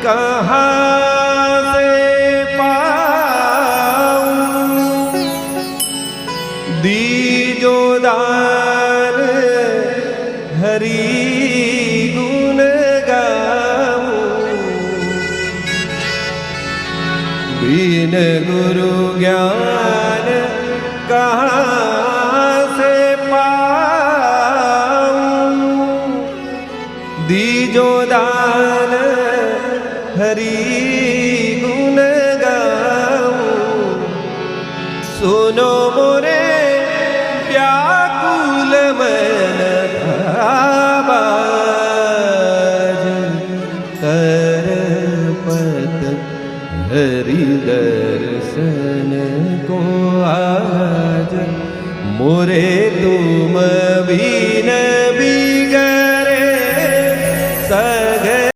कहाँ से पाऊं, दीजो दान हरि गुण गाऊं, बिन गुरु ज्ञान कहाँ से पाऊं, दीजो दान हरि गुण गाऊं। सुनो मोरे व्याकुल मन आवाज, कर पत हरि दर्शन को आज, मोरे तुम भी